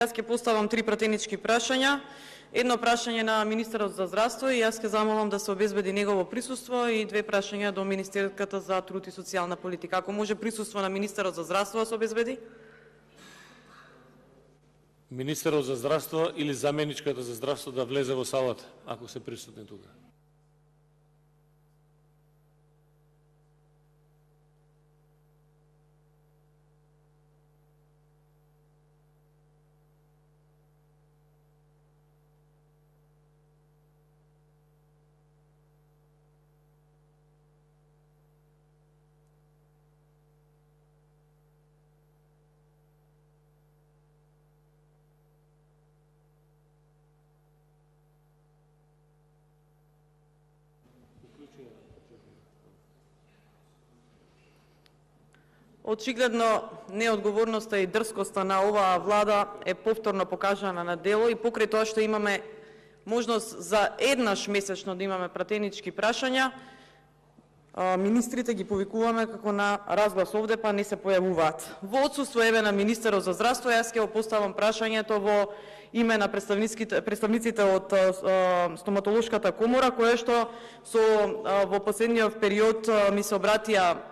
Јас ќе поставам 3 пратенички прашања. Едно прашање на министерот за здравство и јас ќе замолам да се обезбеди негово присуство и 2 прашања до министерката за труд и социјална политика. Ако може присуство на министерот за здравство да се обезбеди. Министерот за здравство или заменичката за здравство да влезе во салата, ако се присутни тука. Очигледно неодговорноста и дрскоста на оваа влада е повторно покажана на дело и покрај тоа што имаме можност за еднаш месечно да имаме пратенички прашања, министрите ги повикуваме како на разглас овде, па не се појавуваат. Во отсуство еве на министерот за здравство, јас ќе поставам прашањето во име на представниците од стоматолошката комора, која што во последниот период ми се обратија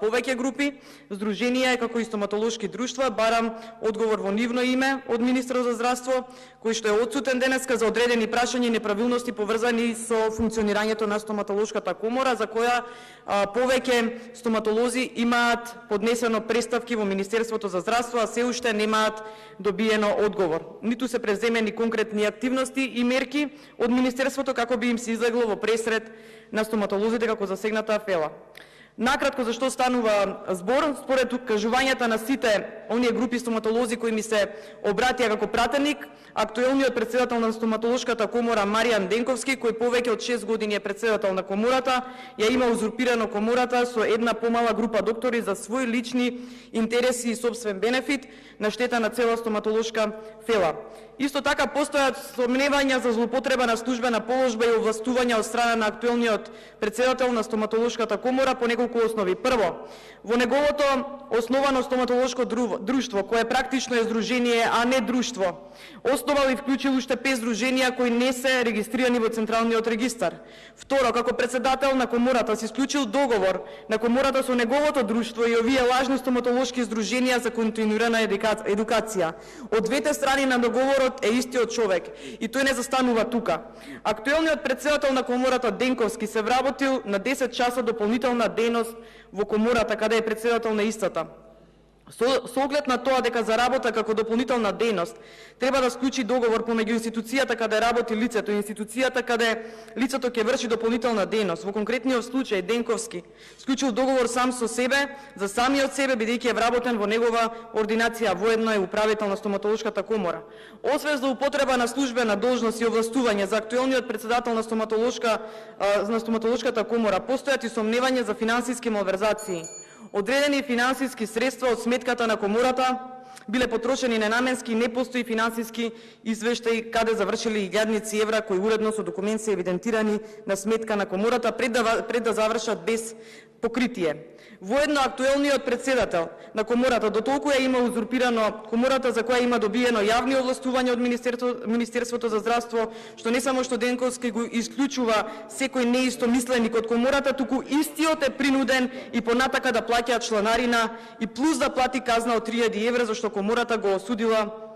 повеќе групи, здруженија како и стоматолошки друштва. Барам одговор во нивно име од министерот за здравство, кој што е отсутен денеска, за одредени прашања и неправилности поврзани со функционирањето на стоматолошката комора, за која повеќе стоматолози имаат поднесено преставки во Министерството за здравство, а се уште немаат добиено одговор. Ниту се преземени конкретни активности и мерки од Министерството како би им се излегло во пресред на стоматолозите како засегната афела. Накратко, зашто станува збор? Според кажувањата на сите оние групи стоматолози кои ми се обратија како пратеник, актуелниот претседател на стоматолошката комора Маријан Денковски, кој повеќе од 6 години е претседател на комората, ја има узурпирано комората со една помала група доктори за своји лични интереси и сопствен бенефит на штета на цела стоматолошка фела. Исто така постојат сомневања за злоупотреба на службена положба и овластувања од страна на актуелниот претседател на стоматолошката комора по неколку основи. Прво, во неговото основано стоматолошко друштво, кое практично е здружение, а не друштво, основал и вклучил уште 5 здруженија кои не се регистрирани во Централниот регистар. Второ, како председател на комората се исклучил договор на комората со неговото друштво и овие лажни стоматолошки здруженија за континуирана едукација. Од двете страни на договорот е истиот човек и тој не застанува тука. Актуелниот председател на комората Денковски се вработил на 10 часа дополнителна дејност во комората каде е председател на истата. Со оглед на тоа дека за работа како дополнителна дејност треба да склучи договор помеѓу институцијата каде работи лицето и институцијата каде лицето ќе врши дополнителна дејност. Во конкретниот случај Денковски склучил договор сам со себе, за самиот себе, бидејќи е вработен во негова ординација, воедно е управител на стоматолошката комора. Освен за употреба на службена должност и овластување за актуелниот претседател на стоматолошката комора, постојат и сомневања за финансиски малверзации. Одредени финансиски средства од сметката на комората биле потрошени ненаменски и не постои финансиски извештај каде завршили илјадници евра кои уредно со документи се евидентирани на сметка на комората пред да завршат без покритие. Воедно актуелниот претседател на комората дотолку ја има узурпирано комората за која има добиено јавни овластувања од Министерството за здравство, што не само што Денковски го исклучува секој неистомисленик од комората, туку истиот е принуден и понатака да плаќа чланарина и плюс да плати казна од 3000 евра, зашто комората го осудила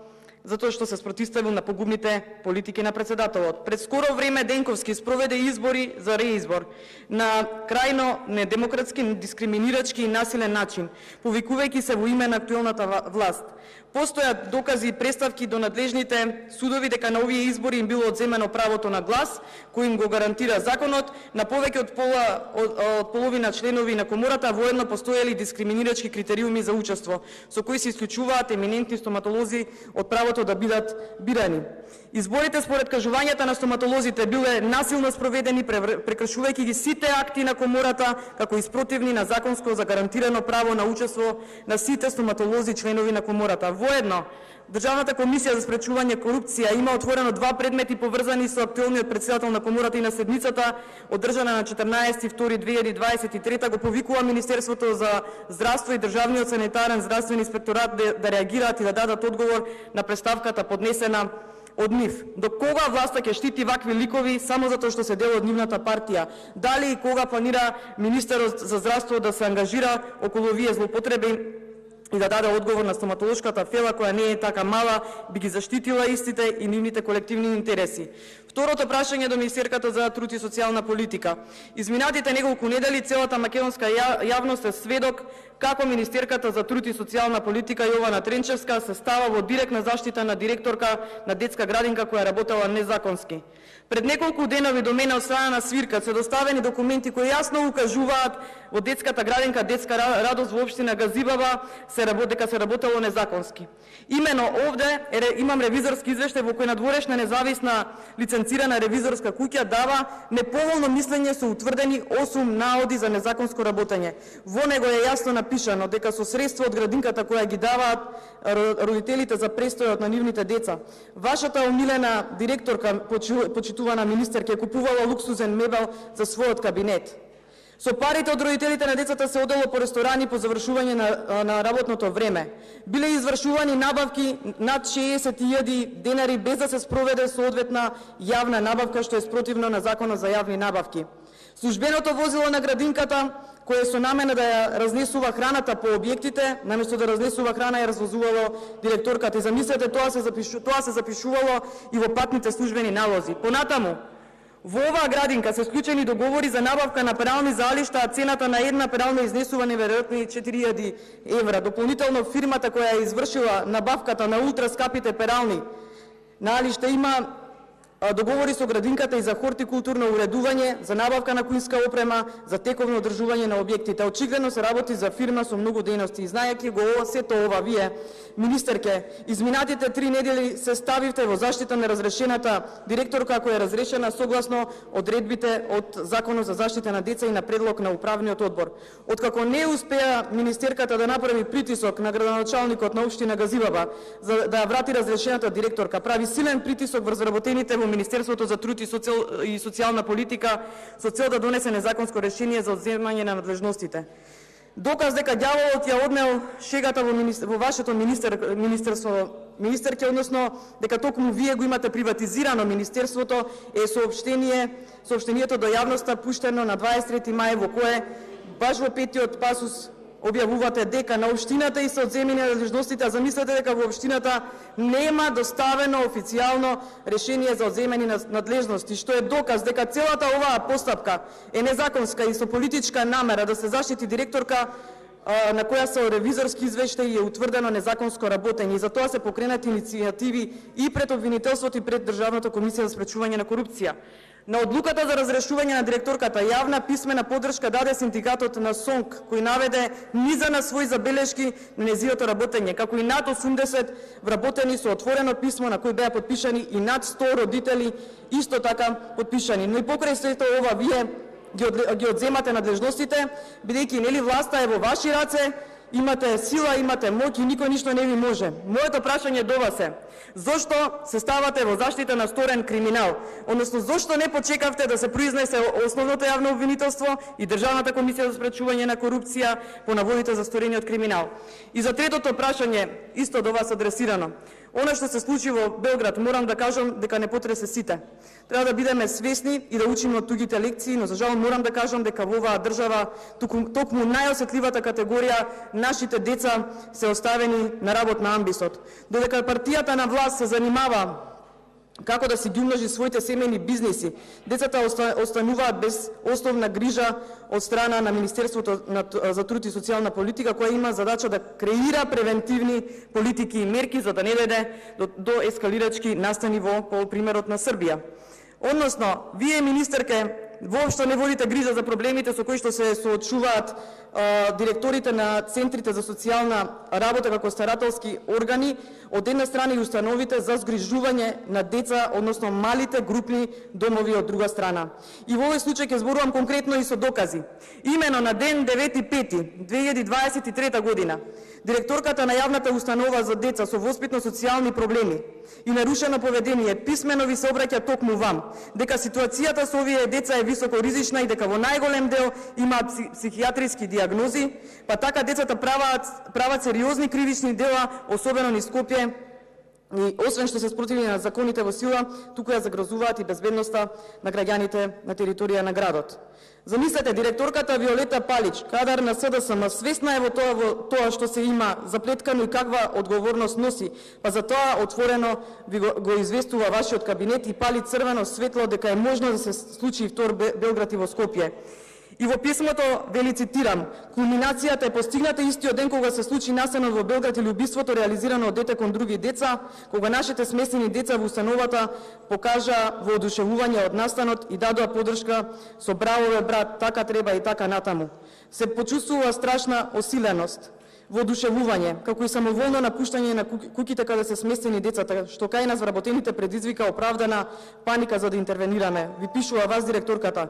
затоа што се спротивставил на погубните политики на председателот. Пред скоро време Денковски спроведе избори за реизбор на крајно недемократски, дискриминирачки и насилен начин, повикувајќи се во име на актуелната власт. Постојат докази и преставки до надлежните судови дека на овие избори им било одземено правото на глас, кој им го гарантира законот, на повеќе од половина членови на комората, воедно постоелі дискриминирачки критериуми за учество, со кои се исклучуваат еминентни стоматолози од правото да бидат бирани. Изборите според кажувањата на стоматолозите биле насилно спроведени, прекршувајќи ги сите акти на комората, како и спротивни на законско загарантирано право на учество на сите стоматолози членови на комората. Воедно, Државната комисија за спречување корупција има отворено 2 предмети поврзани со актуелниот претседател на комората и на седмицата, одржана на 14.2.2023, го повикува Министерството за здравство и Државниот санитарен здравствен инспекторат да реагираат и да дадат одговор на представката поднесена од нив. До кога власта ќе штити вакви ликови само затоа што се дел од нивната партија? Дали и кога планира министерот за здравство да се ангажира околу овие злоупотреби и да даде одговор на стоматолошката фела, која не е така мала, би ги заштитила истите и нивните колективни интереси? Второто прашање до министерката за труд и социјална политика. Изминатите неколку недели целата македонска јавност е сведок како министерката за труд и социјална политика Јована Тренчевска се става во директна заштита на директорка на детска градинка која работела незаконски. Пред неколку денови до мене од страна на Свирка се доставени документи кои јасно укажуваат во детската градинка Детска радост во општина Газибаба дека се работело незаконски. Имено овде имам ревизорски извештај во кој надворешна независна лиценцирана ревизорска куќа дава неповолно мислење со утврдени 8 наоди за незаконско работење. Во него е јасно напишано дека со средства од градинката која ги даваат родителите за престојот на нивните деца, вашата омилена директорка, почитувана министерка, купувала луксузен мебел за својот кабинет. Со парите од родителите на децата се одело по ресторани по завршување на работното време. Биле извршувани набавки над 60.000 денари без да се спроведе соодветна јавна набавка, што е спротивно на Законот за јавни набавки. Службеното возило на градинката, кое со намена да ја разнесува храната по објектите, наместо да разнесува храна ја развозувало директорката. И замислете, тоа се запишувало и во патните службени налози. Понатаму, во оваа градинка се склучени договори за набавка на перални залишта, а цената на една перална изнесува неверојатни 4.000 евра. Дополнително фирмата која ја извршила набавката на ултраскапите перални налишта има договори со градинката и за хортикултурно уредување, за набавка на кујнска опрема, за тековно одржување на објектите. Очигледно се работи за фирма со многу дејности. И знаејќи го сето ова, вие, министерке, изминатите 3 недели се ставивте во заштита на разрешената директорка која е разрешена согласно одредбите од Законот за заштита на деца и на предлог на управниот одбор. Откако не успеа министерката да направи притисок на градоначалникот на општина Газибаба за да ја врати разрешената директорка, прави силен притисок врз работените во Министерството за труд и социјална политика со цел да донесе незаконско решение за одземање на надлежностите. Доказ дека ѓаволот ја однел шегата во вашето министерство, министерке, односно дека токму вие го имате приватизирано министерството, е соопштението до јавноста пуштено на 23 мај, во кое баш во 5-тиот пасус објавувате дека на општината и се одземени надлежностите, а замислете дека во општината нема доставено официјално решение за одземени надлежности, што е доказ дека целата оваа постапка е незаконска и со политичка намера да се заштити директорка на која со ревизорски извештаи е утврдено незаконско работење. И за тоа се покренати иницијативи и пред обвинителството и пред Државната комисија за спречување на корупција. На одлуката за разрешување на директорката јавна писмена поддршка даде синдикатот на СОНК, кој наведе низа на своји забелешки на нејзиното работење, како и над 80 вработени со отворено писмо на кој беа подпишани и над 100 родители исто така подпишани. Но и покрај сето ова вие ги одземате надлежностите, бидејќи нели власта е во ваши раце, имате сила, имате моќ и никој ништо не ви може. Моето прашање до вас е: зошто се ставате во заштита на сторен криминал? Односно, зошто не почекавте да се произнесе основното јавно обвинителство и Државната комисија за спречување на корупција по наводите за сторениот криминал? И за третото прашање, исто до вас адресирано. Она што се случи во Белград, морам да кажам дека не потресе сите. Треба да бидеме свесни и да учиме од тугите лекции, но за жал морам да кажам дека во оваа држава токму најосетливата категорија, нашите деца, се оставени на работ на амбисот. Додека партијата на власт се занимава како да си ги умножи своите семејни бизниси, децата остануваат без основна грижа од страна на Министерството за труд и социјална политика, која има задача да креира превентивни политики и мерки за да не дојде до ескалирачки настани во примерот на Србија. Односно, вие, министерке, воопшто не водите грижа за проблемите со кои што се соочуваат директорите на центрите за социјална работа како старателски органи, од една страна и установите за згрижување на деца, односно малите групни домови од друга страна. И во овој случај ќе зборувам конкретно и со докази. Имено на ден 9.5.2023 година, директорката на јавната установа за деца со воспитно-социјални проблеми и нарушено поведение писмено ви се обраќа токму вам, дека ситуацијата со овие деца е високо ризична и дека во најголем дел имаат психијатриски диагнози, па така децата прават сериозни кривични дела, особено низ Скопје, и освен што се спротивни на законите во сила, туку ја загрозуваат и безбедноста на граѓаните на територија на градот. Замислете, директорката Виолета Палич, кадар на СДСМ, свесна е во тоа што се има заплеткано и каква одговорност носи, па за тоа отворено го известува вашиот кабинет и пали црвено светло дека е можно да се случи и втор Белград и во Скопје. И во писмото вели, цитирам: кулминацијата е постигната истиот ден кога се случи насилно во Белград или убиството реализирано од дете кон други деца, кога нашите сместени деца во установата покажа воодушевување од настанот и дадоа подршка со бравове брат, така треба и така натаму. Се почувствува страшна осиленост, воодушевување, како и самоволно напуштање на куќите каде се сместени децата, што кај нас вработените предизвика оправдана паника за да интервенираме. Ви пишува вас директорката.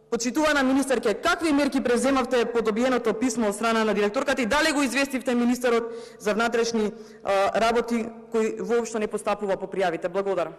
Почитувана министерке, какви мерки преземавте по добиеното писмо од страна на директорката и дали го известивте министерот за внатрешни работи кој воопшто не постапува по пријавите? Благодарам.